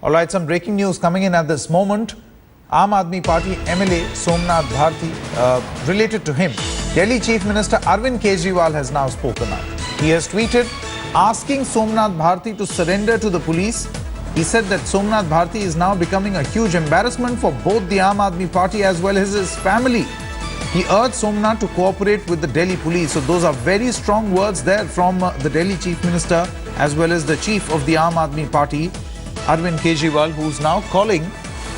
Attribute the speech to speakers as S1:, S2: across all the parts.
S1: All right, some breaking news coming in at this moment. Aam Aadmi Party MLA Somnath Bharti, related to him, Delhi Chief Minister Arvind Kejriwal has now spoken out. He has tweeted asking Somnath Bharti to surrender to the police. He said that Somnath Bharti is now becoming a huge embarrassment for both the Aam Aadmi Party as well as his family. He urged Somnath to cooperate with the Delhi police. So those are very strong words there from the Delhi Chief Minister as well as the Chief of the Aam Aadmi Party, Arvind Kejriwal, who's now calling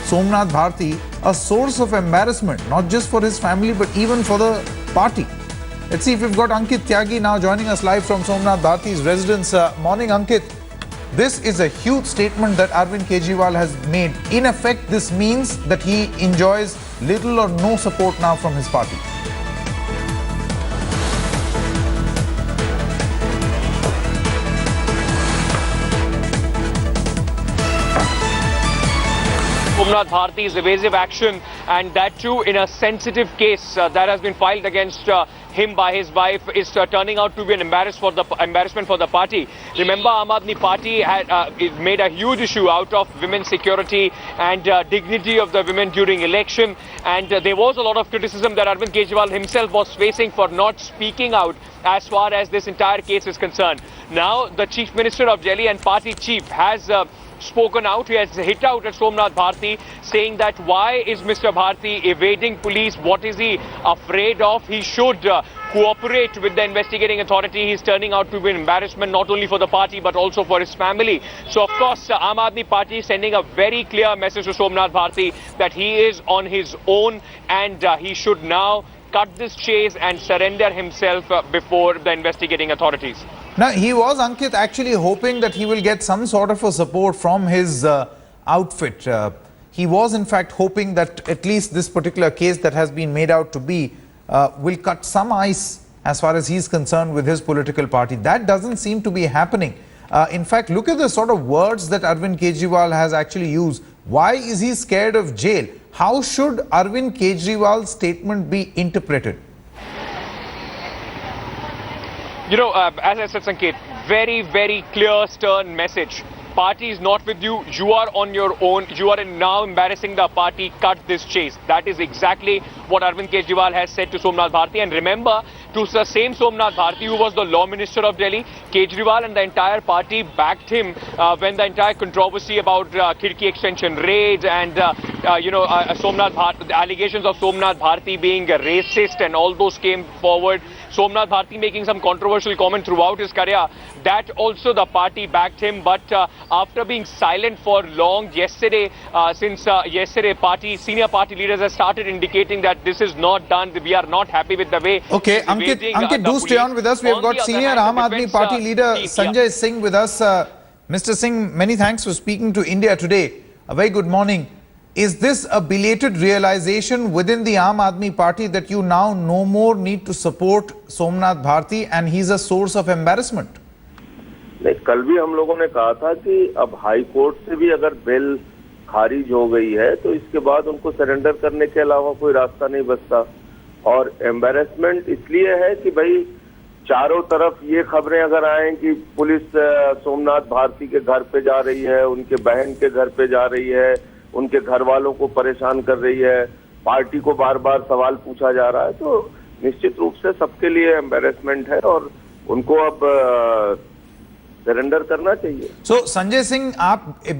S1: Somnath Bharti a source of embarrassment, not just for his family but even for the party. Let's see if we've got Ankit Tyagi now joining us live from Somnath Bharti's residence. Morning, Ankit. This is a huge statement that Arvind Kejriwal has made. In effect, this means that he enjoys little or no support now from his party.
S2: Somnath Bharti's evasive action, and that too in a sensitive case that has been filed against him by his wife, is turning out to be an embarrassment for the party. Remember, Aam Aadmi Party had made a huge issue out of women's security and dignity of the women during election, and there was a lot of criticism that Arvind Kejriwal himself was facing for not speaking out as far as this entire case is concerned. Now the Chief Minister of Delhi and party chief has spoken out. He has hit out at Somnath Bharti, saying that why is Mr. Bharti evading police? What is he afraid of? He should cooperate with the investigating authority. He's turning out to be an embarrassment not only for the party but also for his family. So of course Aam Aadmi Party is sending a very clear message to Somnath Bharti that he is on his own and he should now cut this chase and surrender himself before the investigating authorities.
S1: Now, he was, Ankit, actually hoping that he will get some sort of a support from his outfit. He was, in fact, hoping that at least this particular case that has been made out to be will cut some ice as far as he's concerned with his political party. That doesn't seem to be happening. In fact, look at the sort of words that Arvind Kejriwal has actually used. Why is he scared of jail? How should Arvind Kejriwal's statement be interpreted?
S2: You know, as I said, Sanket, very, very clear, stern message. Party is not with you. You are on your own. You are now embarrassing the party. Cut this chase. That is exactly what Arvind Kejriwal has said to Somnath Bharti. And remember, to the same Somnath Bharti, who was the law minister of Delhi, Kejriwal and the entire party backed him when the entire controversy about Khirki extension raids and, Somnath Bharti, the allegations of Somnath Bharti being racist and all those came forward. Somnath Bharti making some controversial comment throughout his career, that also the party backed him. But after being silent for long yesterday, since senior party leaders have started indicating that this is not done, we are not happy with the way.
S1: Okay, Ankit, do stay on with us. We have got senior Aam Aadmi Party leader Sanjay Singh with us. Mr. Singh, many thanks for speaking to India Today. A very good morning. Is this a belated realization within the Aam Aadmi Party that you now no more need to support Somnath Bharti and he's a source of embarrassment?
S3: नहीं, कल भी हम लोगों ने कहा था कि अब हाई कोर्ट से भी अगर बेल खारिज हो गई है तो इसके बाद उनको सरेंडर करने के अलावा कोई रास्ता नहीं बचता। और एम्बैरेसमेंट इसलिए है कि भाई चारों तरफ ये खबरें अगर आए कि पुलिस सोमनाथ भारती के घर पे जा रही है, उनके बहन के घर पे जा रही है, उनके घर वालों को परेशान कर रही है, पार्टी को बार बार सवाल पूछा जा रहा है, तो निश्चित रूप से सबके लिए एम्बैरेसमेंट है और उनको अब surrender करना चाहिए.
S1: So Sanjay Singh,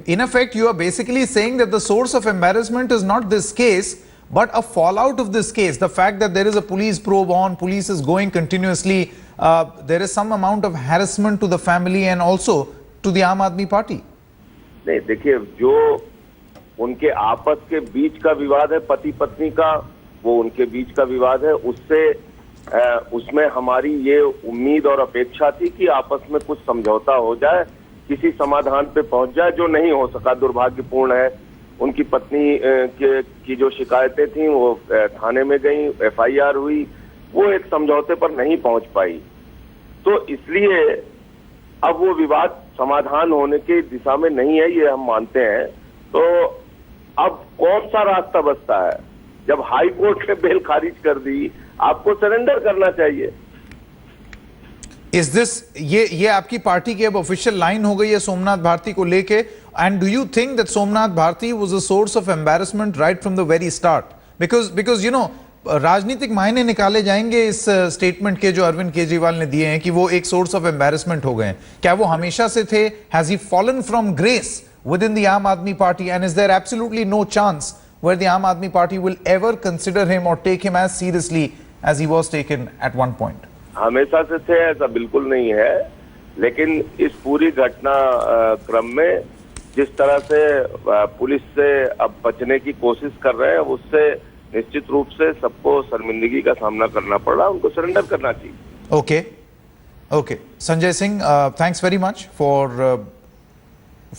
S1: in effect you are basically saying that the source of embarrassment is not this case but a fallout of this case. The fact that there is a police probe on, police is going continuously, there is some amount of harassment to the family and also to the Aam Aadmi Party.
S3: नहीं, देखिए, जो उनके आपस के बीच का विवाद है, पति पत्नी का, वो उनके बीच का विवाद है, उसमें हमारी ये उम्मीद और अपेक्षा थी कि आपस में कुछ समझौता हो जाए, किसी समाधान पे पहुंच जाए, जो नहीं हो सका, दुर्भाग्यपूर्ण है। उनकी पत्नी की जो शिकायतें थी वो थाने में गई, एफआईआर हुई, वो एक समझौते पर नहीं पहुंच पाई, तो इसलिए अब वो विवाद समाधान होने की दिशा में नहीं है, ये हम मानते हैं। तो अब कौन सा रास्ता बचता है? जब हाई कोर्ट ने बेल खारिज कर दी, आपको सरेंडर करना चाहिए।
S1: Is this ये आपकी पार्टी की अब ऑफिशियल लाइन हो गई है सोमनाथ भारती को लेके? And do you think that Somnath Bharti was a source of embarrassment right from the very start? Because you know राजनीतिक मायने निकाले जाएंगे इस स्टेटमेंट के जो अरविंद केजरीवाल ने दिए हैं कि वो एक सोर्स ऑफ एम्बैरेसमेंट हो गए हैं. क्या वो हमेशा से थे? Has he fallen from grace within the Aam Aadmi Party, and is there absolutely no chance where the Aam Aadmi Party will ever consider him or take him as seriously as he was taken at one point?
S3: हमेशा से थे ऐसा बिल्कुल नहीं है, लेकिन इस पूरी घटना क्रम में जिस तरह से पुलिस से अब बचने की कोशिश कर रहे हैं, उससे निश्चित रूप से सबको शर्मिंदगी का सामना करना पड़ रहा है. उनको सरेंडर करना चाहिए.
S1: Okay. Sanjay Singh, thanks very much for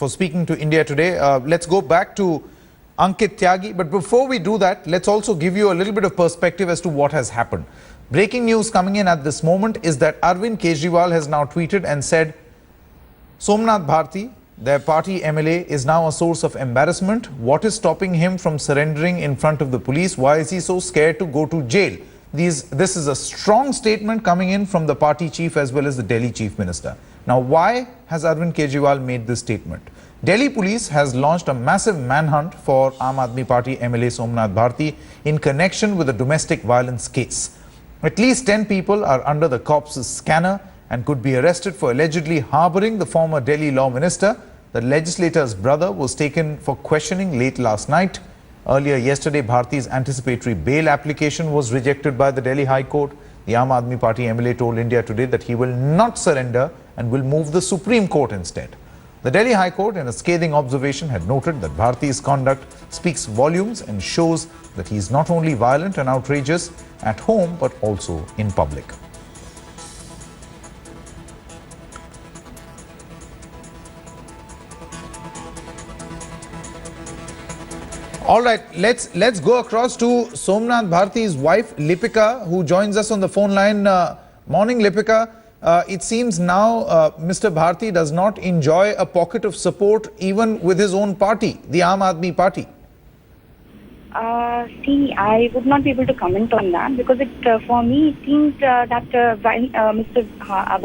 S1: speaking to India Today. Let's go back to Ankit Tyagi. But before we do that, let's also give you a little bit of perspective as to what has happened. Breaking news coming in at this moment is that Arvind Kejriwal has now tweeted and said, Somnath Bharti, their party MLA, is now a source of embarrassment. What is stopping him from surrendering in front of the police? Why is he so scared to go to jail? This is a strong statement coming in from the party chief as well as the Delhi chief minister. Now, why has Arvind Kejriwal made this statement? Delhi police has launched a massive manhunt for Aam Aadmi Party MLA Somnath Bharti in connection with a domestic violence case. At least 10 people are under the corps's scanner and could be arrested for allegedly harboring the former Delhi law minister. The legislator's brother was taken for questioning late last night. Earlier yesterday, Bharti's anticipatory bail application was rejected by the Delhi High Court. The Aam Aadmi Party MLA told India Today that he will not surrender and will move the Supreme Court instead. The Delhi High Court, in a scathing observation, had noted that Bharti's conduct speaks volumes and shows that he is not only violent and outrageous at home but also in public. All right, let's go across to Somnath Bharti's wife Lipika, who joins us on the phone line. Morning, Lipika. It seems now Mr. Bharti does not enjoy a pocket of support even with his own party, the Aam Aadmi Party.
S4: See, I would not be able to comment on that because for me it seems that Mr.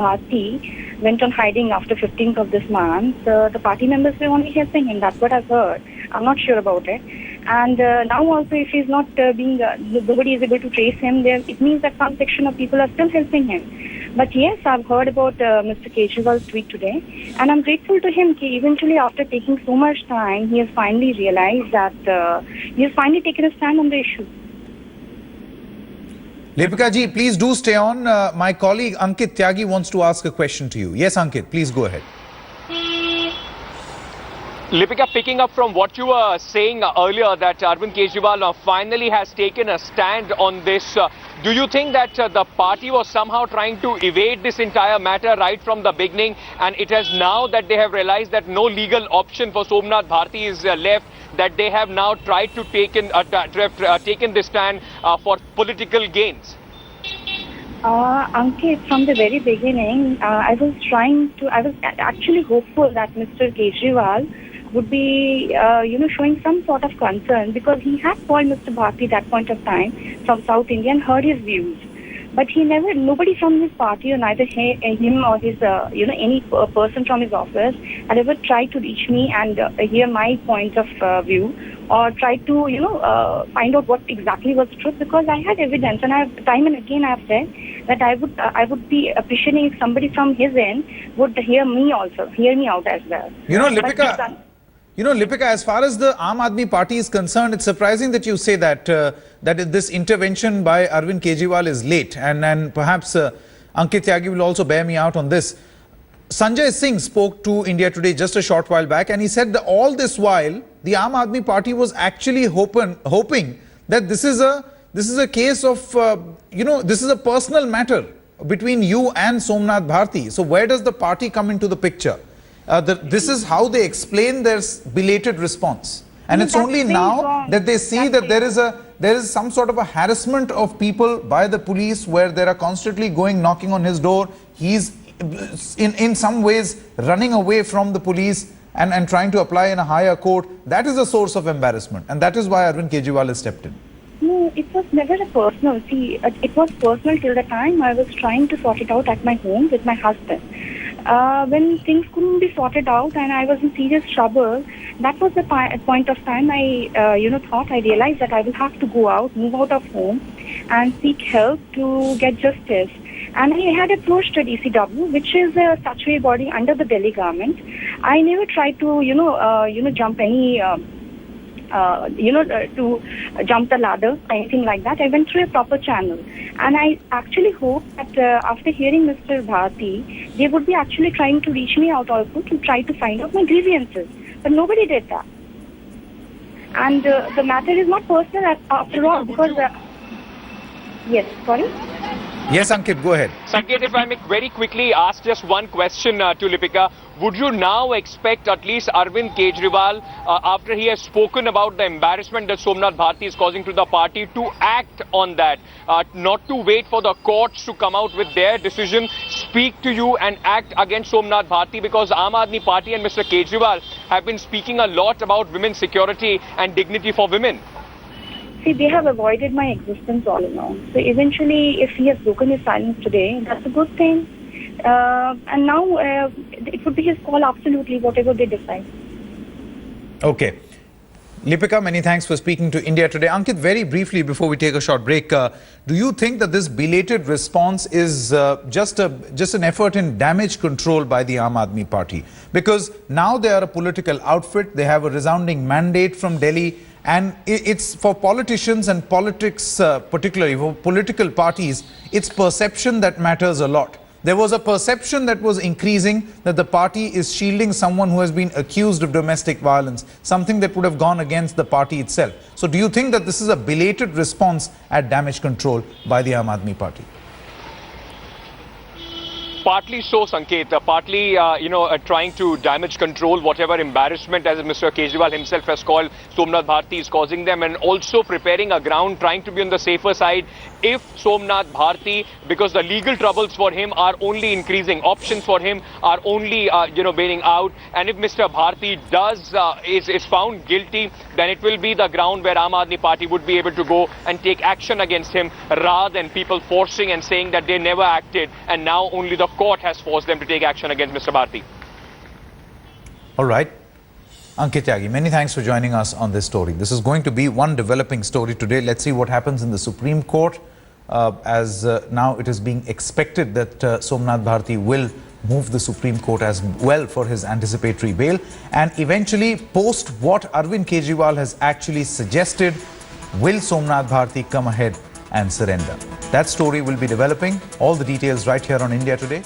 S4: Bharti went on hiding after 15th of this month. The party members were only helping him. That's what I've heard. I'm not sure about it. And now also, if he's not nobody is able to trace him, it means that some section of people are still helping him. But yes, I've heard about Mr. Kejriwal's tweet today, and I'm grateful to him. Eventually, after taking so much time, he has finally realized that he has finally taken a stand on the issue.
S1: Lipika ji, please do stay on. My colleague Ankit Tyagi wants to ask a question to you. Yes, Ankit, please go ahead.
S2: Lipika, picking up from what you were saying earlier, that Arvind Kejriwal finally has taken a stand on this. Do you think that the party was somehow trying to evade this entire matter right from the beginning, and it has now that they have realized that no legal option for Somnath Bharti is left, that they have now tried to taken this stand for political gains?
S4: Ankit, from the very beginning, I was actually hopeful that Mr. Kejriwal would be, showing some sort of concern, because he had called Mr. Bharti at that point of time from South India and heard his views. But nobody from his party, or neither him or his, any person from his office had ever tried to reach me and hear my point of view, or tried to, find out what exactly was truth, because I had evidence, and time and again I have said that I would be appreciating if somebody from his end would hear me out as well.
S1: Lipika, as far as the Aam Aadmi Party is concerned, it's surprising that you say that this intervention by Arvind Kejriwal is late, and perhaps Ankit Tyagi will also bear me out on this. Sanjay Singh spoke to India Today just a short while back, and he said that all this while the Aam Aadmi Party was actually hoping that this is a case of this is a personal matter between you and Somnath Bharti. So where does the party come into the picture? This is how they explain their belated response, and it's only now that they see that there is some sort of a harassment of people by the police, where they are constantly knocking on his door. He's in some ways running away from the police and trying to apply in a higher court. That is a source of embarrassment, and that is why Arvind Kejriwal has stepped in.
S4: No, it was never a personal. See, it was personal till the time I was trying to sort it out at my home with my husband. When things couldn't be sorted out and I was in serious trouble, that was the point of time I, I realized that I will have to go out, move out of home and seek help to get justice. And I had approached a DCW, which is a statutory body under the Delhi government. I never tried to, jump any, to jump the ladder, anything like that. I went through a proper channel. And I actually hope that after hearing Mr. Bharti, they would be actually trying to reach me out also to try to find out my grievances. But nobody did that. And the matter is not personal after all, because... yes, sorry?
S1: Yes, Ankit, go ahead.
S2: Sanket, if I may very quickly ask just one question to Lipika. Would you now expect at least Arvind Kejriwal, after he has spoken about the embarrassment that Somnath Bharti is causing to the party, to act on that, not to wait for the courts to come out with their decision, speak to you and act against Somnath Bharti, because Aam Aadmi Party and Mr. Kejriwal have been speaking a lot about women's security and dignity for women?
S4: See, they have avoided my existence all along. So eventually, if he has broken his silence today, that's a good thing. And now it would be his call, absolutely, whatever they decide.
S1: Okay. Lipika, many thanks for speaking to India Today. Ankit, very briefly before we take a short break, do you think that this belated response is just an effort in damage control by the Aam Aadmi Party? Because now they are a political outfit, they have a resounding mandate from Delhi, and it's for politicians and politics, particularly for political parties, it's perception that matters a lot. There was a perception that was increasing that the party is shielding someone who has been accused of domestic violence, something that would have gone against the party itself. So do you think that this is a belated response at damage control by the Aam Aadmi Party?
S2: Partly so, Sanket, partly, trying to damage control whatever embarrassment, as Mr. Kejriwal himself has called, Somnath Bharti is causing them, and also preparing a ground, trying to be on the safer side. If Somnath Bharti, because the legal troubles for him are only increasing, options for him are only, bailing out, and if Mr. Bharti is found guilty, then it will be the ground where Aam Aadmi Party would be able to go and take action against him, rather than people forcing and saying that they never acted, and now only the court has forced them to take action against Mr. Bharti.
S1: All right. Ankit Tyagi, many thanks for joining us on this story. This is going to be one developing story today. Let's see what happens in the Supreme Court, as now it is being expected that Somnath Bharti will move the Supreme Court as well for his anticipatory bail, and eventually, post what Arvind Kejriwal has actually suggested, will Somnath Bharti come ahead and surrender? That story will be developing. All the details right here on India Today.